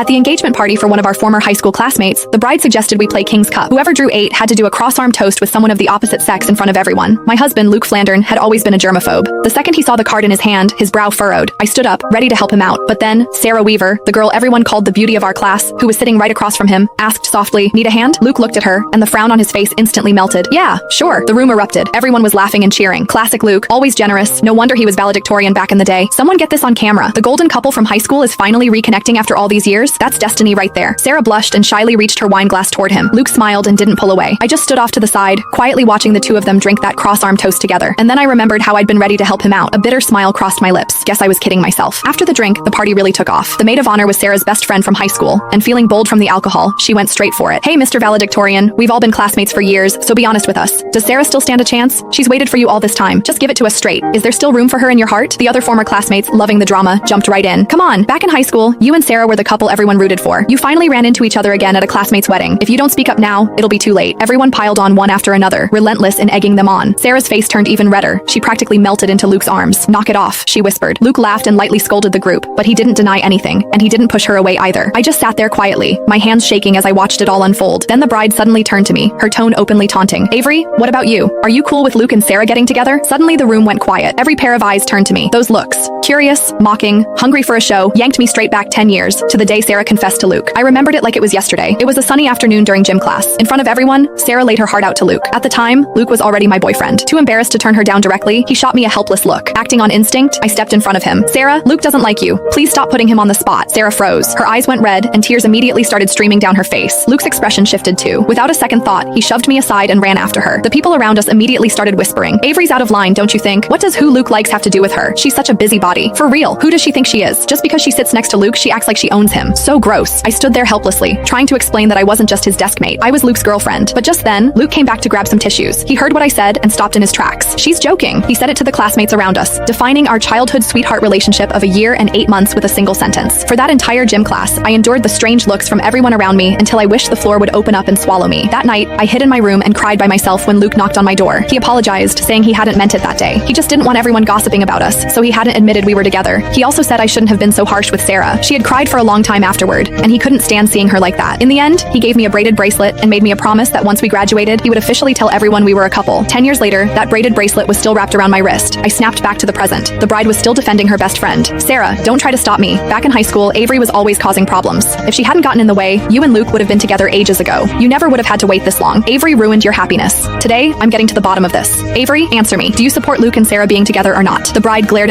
At the engagement party for one of our former high school classmates, the bride suggested we play King's Cup. Whoever drew 8 had to do a cross-arm toast with someone of the opposite sex in front of everyone. My husband, Luke Flandern, had always been a germaphobe. The second he saw the card in his hand, his brow furrowed. I stood up, ready to help him out. But then, Sarah Weaver, the girl everyone called the beauty of our class, who was sitting right across from him, asked softly, "Need a hand?" Luke looked at her, and the frown on his face instantly melted. "Yeah, sure." The room erupted. Everyone was laughing and cheering. Classic Luke, always generous. No wonder he was valedictorian back in the day. Someone get this on camera. The golden couple from high school is finally reconnecting after all these years. That's destiny right there. Sarah blushed and shyly reached her wine glass toward him. Luke smiled and didn't pull away. I just stood off to the side, quietly watching the two of them drink that cross-arm toast together. And then I remembered how I'd been ready to help him out. A bitter smile crossed my lips. Guess I was kidding myself. After the drink, the party really took off. The maid of honor was Sarah's best friend from high school, and feeling bold from the alcohol, she went straight for it. "Hey, Mr. Valedictorian, we've all been classmates for years, so be honest with us. Does Sarah still stand a chance? She's waited for you all this time. Just give it to us straight. Is there still room for her in your heart?" The other former classmates, loving the drama, jumped right in. "Come on, back in high school, you and Sarah were the couple everyone rooted for. You finally ran into each other again at a classmate's wedding. If you don't speak up now, it'll be too late." Everyone piled on one after another, relentless in egging them on. Sarah's face turned even redder. She practically melted into Luke's arms. "Knock it off," she whispered. Luke laughed and lightly scolded the group, but he didn't deny anything, and he didn't push her away either. I just sat there quietly, my hands shaking as I watched it all unfold. Then the bride suddenly turned to me, her tone openly taunting. "Avery, what about you? Are you cool with Luke and Sarah getting together?" Suddenly the room went quiet. Every pair of eyes turned to me. Those looks, curious, mocking, hungry for a show, yanked me straight back 10 years, to the day Sarah confessed to Luke. I remembered it like it was yesterday. It was a sunny afternoon during gym class. In front of everyone, Sarah laid her heart out to Luke. At the time, Luke was already my boyfriend. Too embarrassed to turn her down directly, he shot me a helpless look. Acting on instinct, I stepped in front of him. "Sarah, Luke doesn't like you. Please stop putting him on the spot." Sarah froze. Her eyes went red, and tears immediately started streaming down her face. Luke's expression shifted too. Without a second thought, he shoved me aside and ran after her. The people around us immediately started whispering, "Avery's out of line, don't you think? What does who Luke likes have to do with her? She's such a busybody. For real, who does she think she is? Just because she sits next to Luke, she acts like she owns him. So gross." I stood there helplessly, trying to explain that I wasn't just his desk mate. I was Luke's girlfriend. But just then, Luke came back to grab some tissues. He heard what I said and stopped in his tracks. "She's joking." He said it to the classmates around us, defining our childhood sweetheart relationship of a year and 8 months with a single sentence. For that entire gym class, I endured the strange looks from everyone around me until I wished the floor would open up and swallow me. That night, I hid in my room and cried by myself when Luke knocked on my door. He apologized, saying he hadn't meant it that day. He just didn't want everyone gossiping about us, so he hadn't admitted we were together. He also said I shouldn't have been so harsh with Sarah. She had cried for a long time afterward, and he couldn't stand seeing her like that. In the end, he gave me a braided bracelet and made me a promise that once we graduated, he would officially tell everyone we were a couple. 10 years later, that braided bracelet was still wrapped around my wrist. I snapped back to the present. The bride was still defending her best friend. "Sarah, don't try to stop me. Back in high school, Avery was always causing problems. If she hadn't gotten in the way, you and Luke would have been together ages ago. You never would have had to wait this long. Avery ruined your happiness. Today, I'm getting to the bottom of this. Avery, answer me. Do you support Luke and Sarah being together or not?" The bride glared at